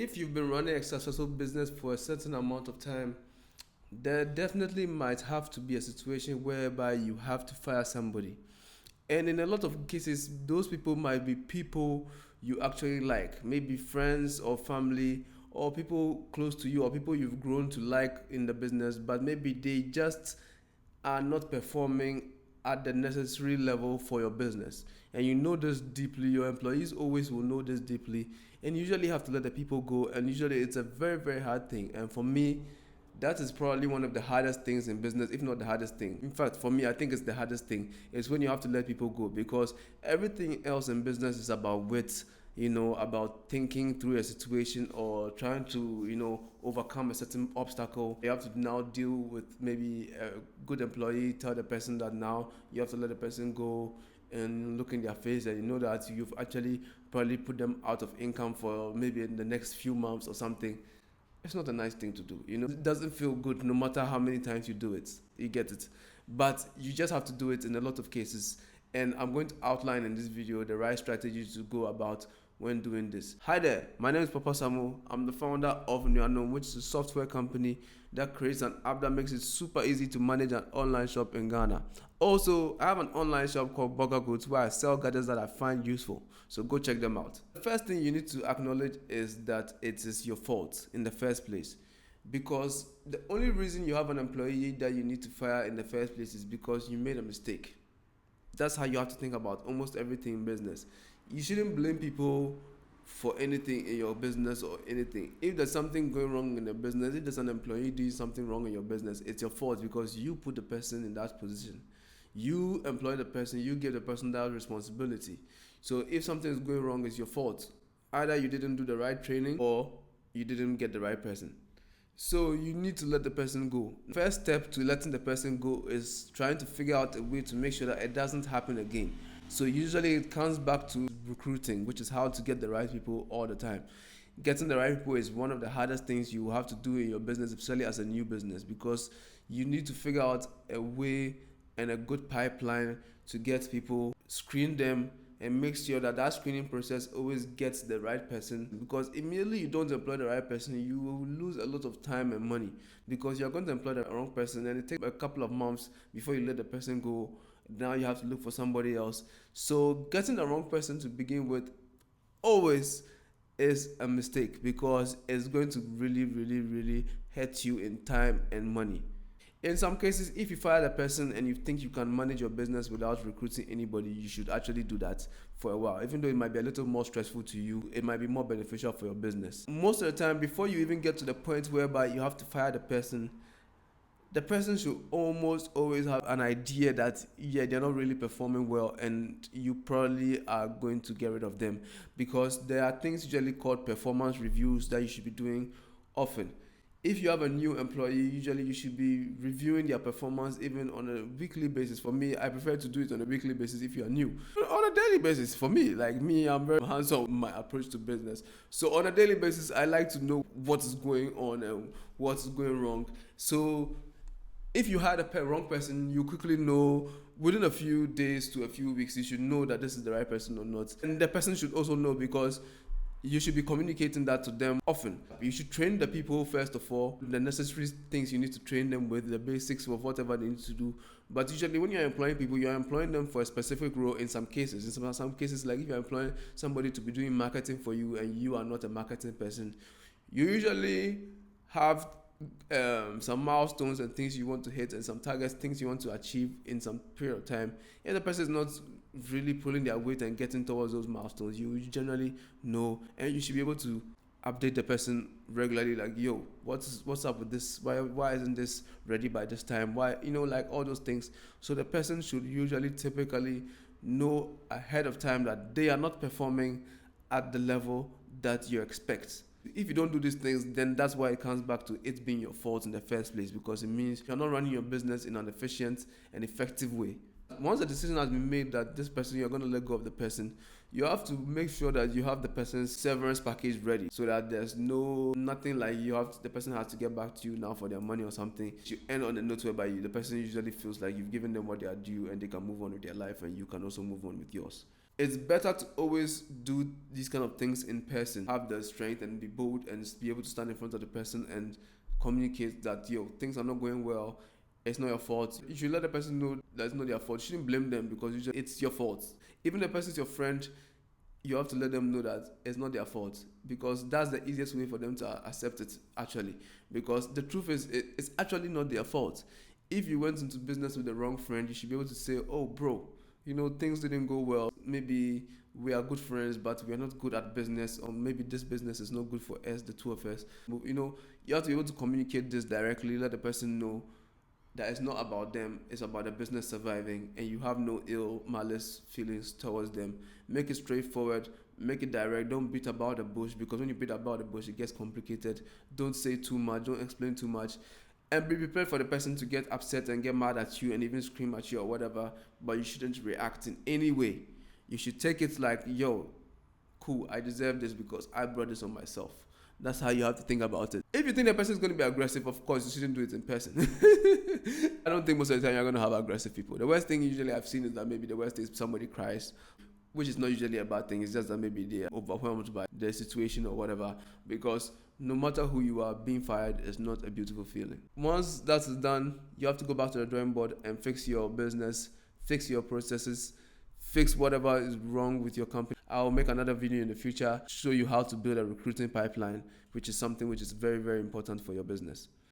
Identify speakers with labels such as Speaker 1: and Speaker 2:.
Speaker 1: If you've been running a successful business for a certain amount of time, there definitely might have to be a situation whereby you have to fire somebody. And in a lot of cases, those people might be people you actually like, maybe friends or family or people close to you or people you've grown to like in the business, but maybe they just are not performing at the necessary level for your business. And you know this deeply, your employees always will know this deeply, and you usually have to let the people go. And usually it's a very, very hard thing. And for me, that is probably one of the hardest things in business, if not the hardest thing. In fact, for me, I think it's the hardest thing. Is when you have to let people go, because everything else in business is about wit, about thinking through a situation or trying to, overcome a certain obstacle. You have to now deal with maybe a good employee, tell the person that now you have to let the person go and look in their face, and you know that you've actually probably put them out of income for maybe in the next few months or something. It's not a nice thing to do. It doesn't feel good no matter how many times you do it. You get it. But you just have to do it in a lot of cases. And I'm going to outline in this video the right strategy to go about when doing this. Hi there, my name is Papa Samu. I'm the founder of Nuanom, which is a software company that creates an app that makes it super easy to manage an online shop in Ghana. Also, I have an online shop called Burger Goods where I sell gadgets that I find useful. So go check them out. The first thing you need to acknowledge is that it is your fault in the first place. Because the only reason you have an employee that you need to fire in the first place is because you made a mistake. That's how you have to think about almost everything in business. You shouldn't blame people for anything in your business or anything. If there's something going wrong in the business, if there's an employee doing something wrong in your business, it's your fault because you put the person in that position. You employ the person, you give the person that responsibility. So if something is going wrong, it's your fault. Either you didn't do the right training or you didn't get the right person. So you need to let the person go. First step to letting the person go is trying to figure out a way to make sure that it doesn't happen again. So usually it comes back to recruiting, which is how to get the right people all the time. Getting the right people is one of the hardest things you have to do in your business, especially as a new business, because you need to figure out a way and a good pipeline to get people, screen them, and make sure that that screening process always gets the right person. Because immediately you don't employ the right person, you will lose a lot of time and money, because you're going to employ the wrong person and it takes a couple of months before you let the person go. Now you have to look for somebody else. So getting the wrong person to begin with always is a mistake, because it's going to really, really, really hurt you in time and money. In some cases, if you fire the person and you think you can manage your business without recruiting anybody, you should actually do that for a while. Even though it might be a little more stressful to you, it might be more beneficial for your business. Most of the time, before you even get to the point whereby you have to fire the person should almost always have an idea that, yeah, they're not really performing well and you probably are going to get rid of them, because there are things usually called performance reviews that you should be doing often. If you have a new employee, usually you should be reviewing their performance even on a weekly basis. For me, I prefer to do it on a weekly basis if you are new. On a daily basis, for me, like me, I'm very hands-on with my approach to business. So on a daily basis, I like to know what is going on and what's going wrong. So if you had a wrong person, you quickly know within a few days to a few weeks, you should know that this is the right person or not. And the person should also know, because you should be communicating that to them often. You should train the people first of all, the necessary things you need to train them with, the basics of whatever they need to do. But usually when you're employing people, you're employing them for a specific role in some cases. In some cases, like if you're employing somebody to be doing marketing for you and you are not a marketing person, you usually have some milestones and things you want to hit and some targets, things you want to achieve in some period of time. And the person is not really pulling their weight and getting towards those milestones, you generally know, and you should be able to update the person regularly, like, yo, what's up with this, why isn't this ready by this time, why, like all those things. So the person should usually typically know ahead of time that they are not performing at the level that you expect. If you don't do these things, then that's why it comes back to it being your fault in the first place, because it means you're not running your business in an efficient and effective way. Once the decision has been made that this person, you're going to let go of the person, you have to make sure that you have the person's severance package ready, so that there's nothing like the person has to get back to you now for their money or something. You end on a note whereby the person usually feels like you've given them what they are due and they can move on with their life and you can also move on with yours. It's better to always do these kind of things in person. Have the strength and be bold and be able to stand in front of the person and communicate that, yo, things are not going well. It's not your fault. You should let the person know that it's not their fault. You shouldn't blame them because it's your fault. Even if the person's your friend, you have to let them know that it's not their fault, because that's the easiest way for them to accept it, actually. Because the truth is, it's actually not their fault. If you went into business with the wrong friend, you should be able to say, oh bro, things didn't go well. Maybe we are good friends, but we are not good at business, or maybe this business is not good for us, the two of us. You have to be able to communicate this directly, let the person know that it's not about them, it's about the business surviving, and you have no ill malice feelings towards them. Make it straightforward, make it direct, don't beat about the bush, because when you beat about the bush, it gets complicated. Don't say too much, don't explain too much, and be prepared for the person to get upset and get mad at you and even scream at you or whatever, but you shouldn't react in any way. You should take it like, yo, cool, I deserve this because I brought this on myself. That's how you have to think about it. If you think the person is going to be aggressive, of course, you shouldn't do it in person. I don't think most of the time you're going to have aggressive people. The worst thing usually I've seen is that maybe the worst is somebody cries, which is not usually a bad thing. It's just that maybe they're overwhelmed by the situation or whatever. Because no matter who you are, being fired is not a beautiful feeling. Once that is done, you have to go back to the drawing board and fix your business, fix your processes, fix whatever is wrong with your company. I'll make another video in the future, show you how to build a recruiting pipeline, which is something which is very, very important for your business.